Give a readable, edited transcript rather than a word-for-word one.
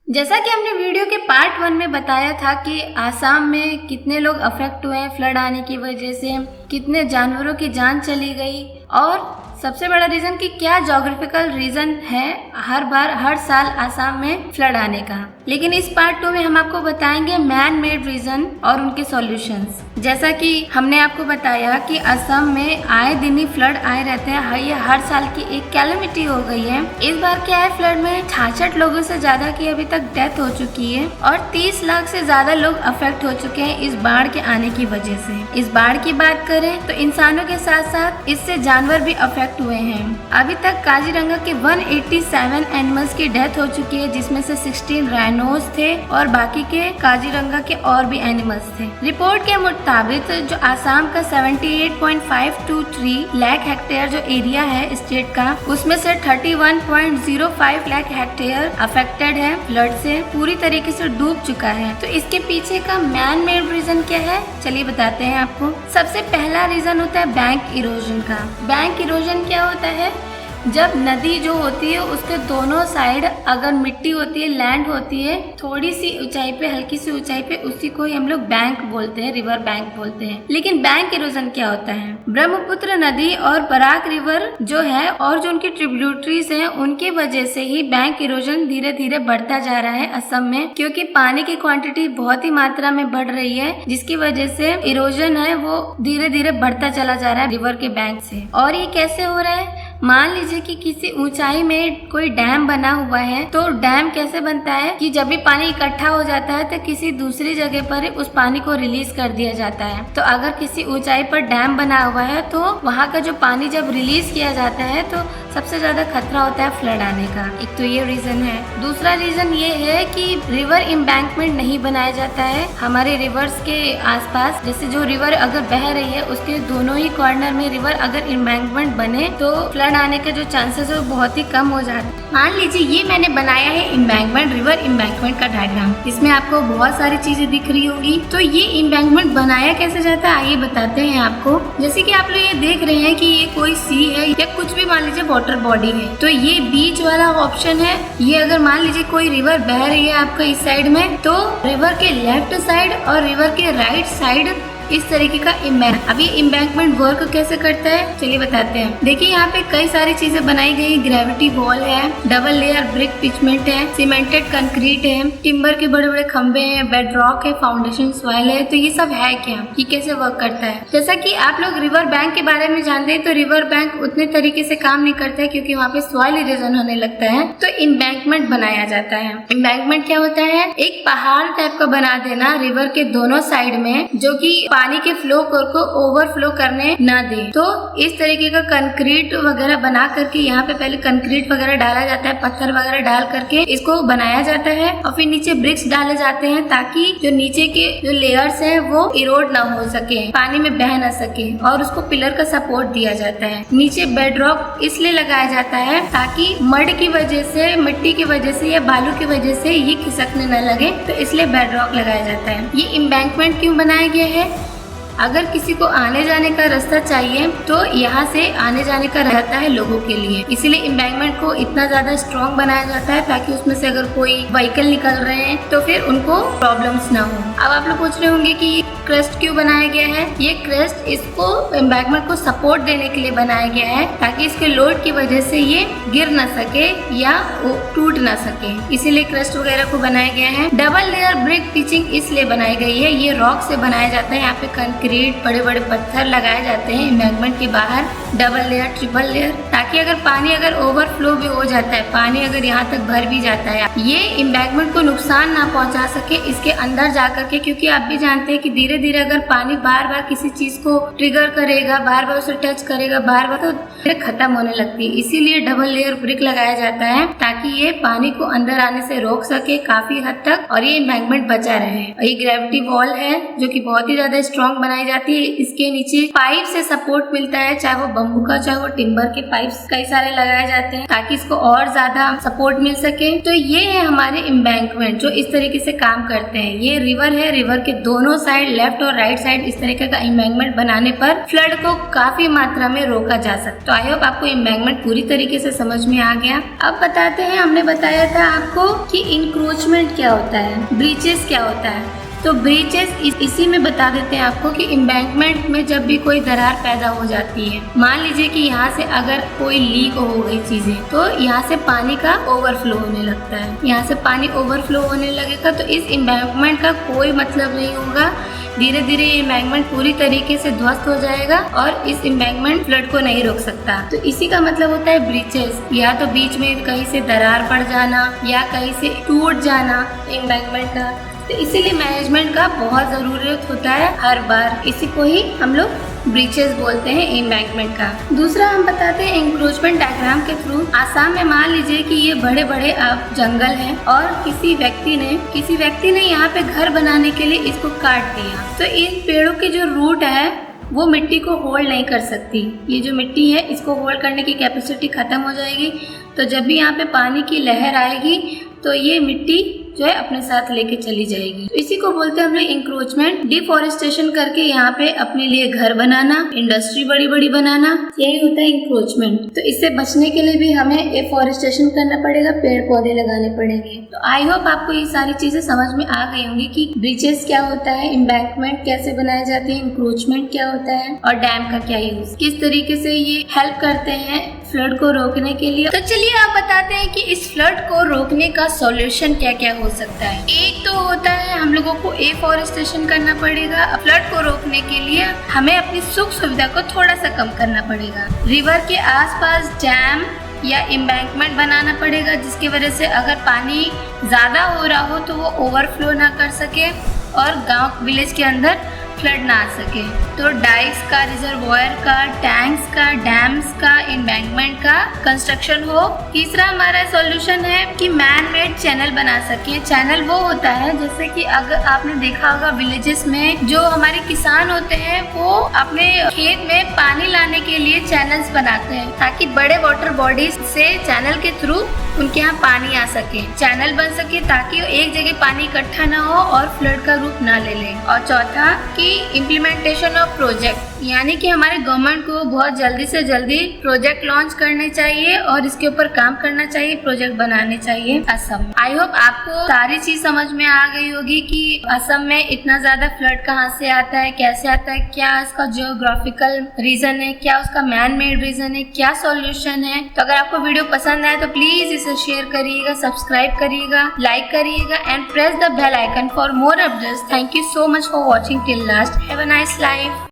जैसा कि हमने वीडियो के पार्ट 1 में बताया था कि आसाम में कितने लोग अफेक्ट हुए हैं फ्लड आने की वजह से, कितने जानवरों की जान चली गई और सबसे बड़ा रीजन कि क्या ज्योग्राफिकल रीजन है हर साल आसाम में फ्लड आने का। लेकिन इस पार्ट 2 में हम आपको बताएंगे मैन मेड रीजन और उनके सॉल्यूशंस। जैसा कि हमने आपको बताया कि असम में आए दिन ही फ्लड आए रहते हैं, ये हर साल की एक कैलेमिटी हो गई है। इस बार क्या है, फ्लड में 66 लोगों से ज्यादा की अभी तक डेथ हो चुकी है और 30 लाख से ज्यादा लोग अफेक्ट हो चुके हैं इस बाढ़ के आने की वजह से। इस बाढ़ की बात करें तो इंसानों के साथ साथ इससे जानवर भी अफेक्ट हुए हैं। अभी तक काजीरंगा के 187 एनिमल्स की डेथ हो चुकी है, जिसमें से 16 राइनोस थे और बाकी के काजीरंगा के और भी एनिमल्स थे। रिपोर्ट के मुताबिक जो आसाम का 78.523 लाख हेक्टेयर जो एरिया है स्टेट का, उसमें से 31.05 लाख हेक्टेयर अफेक्टेड है, फ्लड से पूरी तरीके से डूब चुका है। तो इसके पीछे का मैन मेड रीजन क्या है, चलिए बताते हैं आपको। सबसे पहला रीजन होता है बैंक इरोजन का। बैंक इरोजन क्या होता है, जब नदी जो होती है उसके दोनों साइड अगर मिट्टी होती है, लैंड होती है थोड़ी सी ऊंचाई पे, हल्की सी ऊंचाई पे, उसी को ही हम लोग बैंक बोलते हैं, रिवर बैंक बोलते हैं। लेकिन बैंक इरोजन क्या होता है, ब्रह्मपुत्र नदी और बराक रिवर जो है और जो उनकी ट्रिब्यूटरीज हैं उनकी वजह से ही बैंक इरोजन धीरे धीरे बढ़ता जा रहा है असम में, क्योंकि पानी की क्वांटिटी बहुत ही मात्रा में बढ़ रही है, जिसकी वजह से इरोजन है वो धीरे धीरे बढ़ता चला जा रहा है रिवर के बैंक से। और ये कैसे हो रहा है, मान लीजिए कि किसी ऊंचाई में कोई डैम बना हुआ है, तो डैम कैसे बनता है कि जब भी पानी इकट्ठा हो जाता है तो किसी दूसरी जगह पर उस पानी को रिलीज कर दिया जाता है। तो अगर किसी ऊंचाई पर डैम बना हुआ है तो वहाँ का जो पानी जब रिलीज किया जाता है तो सबसे ज्यादा खतरा होता है फ्लड आने का। एक तो ये रीजन है। दूसरा रीजन ये है कि रिवर एम्बैंकमेंट नहीं बनाया जाता है हमारे रिवर्स के आसपास। जैसे जो रिवर अगर बह रही है उसके दोनों ही कॉर्नर में रिवर अगर एम्बैंकमेंट बने तो फ्लड आने के जो चांसेस है वो बहुत ही कम हो जाते हैं। मान लीजिए ये मैंने बनाया है एम्बैंकमेंट, रिवर एम्बैंकमेंट का डायग्राम। इसमें आपको बहुत सारी चीजें दिख रही होंगी। तो ये एम्बैंकमेंट बनाया कैसे जाता है आइए बताते हैं आपको। जैसे कि आप लोग ये देख रहे हैं कि ये कोई सी है या कुछ भी मान लीजिए वाटर बॉडी है, तो ये बीच वाला ऑप्शन है। ये अगर मान लीजिए कोई रिवर बह रही है आपका इस साइड में, तो रिवर के लेफ्ट साइड और रिवर के राइट साइड इस तरीके का एम्बैंक। अब ये एम्बैंकमेंट वर्क कैसे करता है चलिए बताते हैं। देखिए यहाँ पे कई सारी चीजें बनाई गई, ग्रेविटी वॉल है, डबल लेयर ब्रिक पिचमेंट है, सीमेंटेड कंक्रीट है, टिम्बर के बड़े बड़े खंबे हैं, बेड रॉक है, फाउंडेशन सॉइल है। तो ये सब है क्या, ये कैसे वर्क करता है। जैसा कि आप लोग रिवर बैंक के बारे में जानते हैं, तो रिवर बैंक उतने तरीके से काम नहीं करता है क्योंकि वहाँ पे सॉइल इरोजन होने लगता है। तो एम्बैंकमेंट बनाया जाता है। एम्बैंकमेंट क्या होता है, एक पहाड़ टाइप का बना देना रिवर के दोनों साइड में, जो की पानी के फ्लो को ओवरफ्लो करने ना दे। तो इस तरीके का कंक्रीट वगैरह बना करके, यहाँ पे पहले कंक्रीट वगैरह डाला जाता है, पत्थर वगैरह डाल करके इसको बनाया जाता है और फिर नीचे ब्रिक्स डाले जाते हैं ताकि जो नीचे के जो लेयर्स हैं वो इरोड ना हो सके, पानी में बह ना सके, और उसको पिलर का सपोर्ट दिया जाता है। नीचे बेड रॉक इसलिए लगाया जाता है ताकि मड की वजह से, मिट्टी की वजह से या बालू की वजह से ये खिसकने न लगे, तो इसलिए बेड रॉक लगाया जाता है। ये एम्बैंकमेंट क्यों बनाया गया है, अगर किसी को आने जाने का रास्ता चाहिए तो यहाँ से आने जाने का रहता है लोगों के लिए, इसीलिए एम्बैंकमेंट को इतना ज्यादा स्ट्रॉन्ग बनाया जाता है ताकि उसमें से अगर कोई व्हीकल निकल रहे हैं तो फिर उनको प्रॉब्लम्स ना हो। अब आप लोग पूछ रहे होंगे कि ये क्रस्ट क्यों बनाया गया है। ये क्रस्ट इसको एम्बैंकमेंट को सपोर्ट देने के लिए बनाया गया है ताकि इसके लोड की वजह से ये गिर ना सके या टूट ना सके, इसीलिए क्रस्ट वगैरह को बनाया गया है। डबल लेयर ब्रिक पिचिंग इसलिए बनाई गई है, ये रॉक से बनाया जाता है। यहाँ पे कंक्रीट बड़े बड़े पत्थर लगाए जाते हैं एम्बैंकमेंट के बाहर, डबल लेयर ट्रिपल लेयर, ताकि अगर पानी अगर ओवरफ्लो भी हो जाता है, पानी अगर यहाँ तक भर भी जाता है, ये एम्बैंकमेंट को नुकसान ना पहुंचा सके इसके अंदर जाकर के। क्योंकि आप भी जानते हैं कि धीरे धीरे अगर पानी बार बार किसी चीज को ट्रिगर करेगा, बार बार उसे टच करेगा, बार बार, तो खत्म होने लगती है। इसीलिए डबल लेयर ब्रिक लगाया जाता है ताकि ये पानी को अंदर आने से रोक सके काफी हद तक और ये एम्बैंकमेंट बचा रहे। ये ग्रेविटी वॉल है जो कि बहुत ही ज्यादा स्ट्रॉन्ग बनाई जाती है। इसके नीचे पाइप से सपोर्ट मिलता है, चाहे वो बम्बू का चाहे वो टिम्बर के पाइप्स कई सारे लगाए जाते हैं ताकि इसको और ज्यादा सपोर्ट मिल सके। तो ये है हमारे एम्बैंकमेंट जो इस तरीके से काम करते हैं। ये रिवर है, रिवर के दोनों साइड लेफ्ट और राइट साइड इस तरीके का एम्बैंकमेंट बनाने पर फ्लड को काफी मात्रा में रोका जा सकता है। तो आई होप आपको एम्बैंकमेंट पूरी तरीके से समझ में आ गया। अब बताते हैं, हमने बताया था आपको कि इंक्रोचमेंट क्या होता है, ब्रीचेस क्या होता है। तो ब्रीचेस इसी में बता देते हैं आपको कि एम्बैंकमेंट में जब भी कोई दरार पैदा हो जाती है, मान लीजिए कि यहाँ से अगर कोई लीक हो गई चीजें, तो यहाँ से पानी का ओवरफ्लो होने लगता है। यहाँ से पानी ओवरफ्लो होने लगेगा तो इस एम्बैंकमेंट का कोई मतलब नहीं होगा। धीरे धीरे ये एम्बैंकमेंट पूरी तरीके से ध्वस्त हो जाएगा और इस एम्बैंकमेंट फ्लड को नहीं रोक सकता। तो इसी का मतलब होता है ब्रीचेस, या तो बीच में कहीं से दरार पड़ जाना या कहीं से टूट जाना एम्बैंकमेंट का। तो इसीलिए मैनेजमेंट का बहुत ज़रूरत होता है हर बार। इसी को ही हम लोग ब्रीचेस बोलते हैं एम्बैंकमेंट का। दूसरा हम बताते हैं इंक्रोचमेंट डायग्राम के थ्रू। आसाम में मान लीजिए कि ये बड़े बड़े जंगल हैं और किसी व्यक्ति ने यहाँ पे घर बनाने के लिए इसको काट दिया। तो इन पेड़ों की जो रूट है वो मिट्टी को होल्ड नहीं कर सकती। ये जो मिट्टी है इसको होल्ड करने की कैपेसिटी खत्म हो जाएगी। तो जब भी यहाँ पे पानी की लहर आएगी तो ये मिट्टी जो है अपने साथ लेके चली जाएगी। तो इसी को बोलते हैं हम लोग इंक्रोचमेंट। डिफॉरेस्टेशन करके यहाँ पे अपने लिए घर बनाना, इंडस्ट्री बड़ी बड़ी बनाना, यही होता है इंक्रोचमेंट। तो इससे बचने के लिए भी हमें एफॉरेस्टेशन करना पड़ेगा, पेड़ पौधे लगाने पड़ेंगे। तो आई होप आपको ये सारी चीजें समझ में आ गई होंगी कि ब्रीचेस क्या होता है, एम्बैंकमेंट कैसे बनाए जाते हैं, इंक्रोचमेंट क्या होता है और डैम का क्या यूज, किस तरीके से ये हेल्प करते हैं फ्लड को रोकने के लिए। तो चलिए आप बताते हैं कि इस फ्लड को रोकने का सॉल्यूशन क्या क्या हो सकता है। एक तो होता है हम लोगों को एफॉरेस्टेशन करना पड़ेगा। फ्लड को रोकने के लिए हमें अपनी सुख सुविधा को थोड़ा सा कम करना पड़ेगा। रिवर के आसपास डैम या एम्बैंकमेंट बनाना पड़ेगा, जिसकी वजह से अगर पानी ज्यादा हो रहा हो तो वो ओवरफ्लो ना कर सके और गांव विलेज के अंदर फ्लड ना आ सके। तो डाइक्स का, रिजर्वॉयर का, टैंक्स का, डैम्स का, एम्बैंकमेंट का कंस्ट्रक्शन हो। तीसरा हमारा सॉल्यूशन है कि मैन मेड चैनल बना सके। चैनल वो होता है जैसे कि अगर आपने देखा होगा विलेजेस में जो हमारे किसान होते हैं वो अपने खेत में पानी लाने के लिए चैनल्स बनाते हैं ताकि बड़े वाटर बॉडीज से चैनल के थ्रू उनके यहाँ पानी आ सके, चैनल बन सके ताकि एक जगह पानी इकट्ठा ना हो और फ्लड का रूप ना ले ले। और चौथा कि इम्प्लीमेंटेशन ऑफ प्रोजेक्ट, यानी कि हमारे गवर्नमेंट को बहुत जल्दी से जल्दी प्रोजेक्ट लॉन्च करने चाहिए और इसके ऊपर काम करना चाहिए, प्रोजेक्ट बनाने चाहिए असम। आई होप आपको सारी चीज समझ में आ गई होगी कि असम में इतना ज्यादा फ्लड कहाँ से आता है, कैसे आता है, क्या इसका जियोग्राफिकल रीजन है, क्या उसका मैन मेड रीजन है, क्या सॉल्यूशन है। तो अगर आपको वीडियो पसंद आए तो प्लीज इसे शेयर करिएगा, सब्सक्राइब करिएगा, लाइक करिएगा and press the bell icon for more updates. Thank you so much for watching till last. Have a nice life.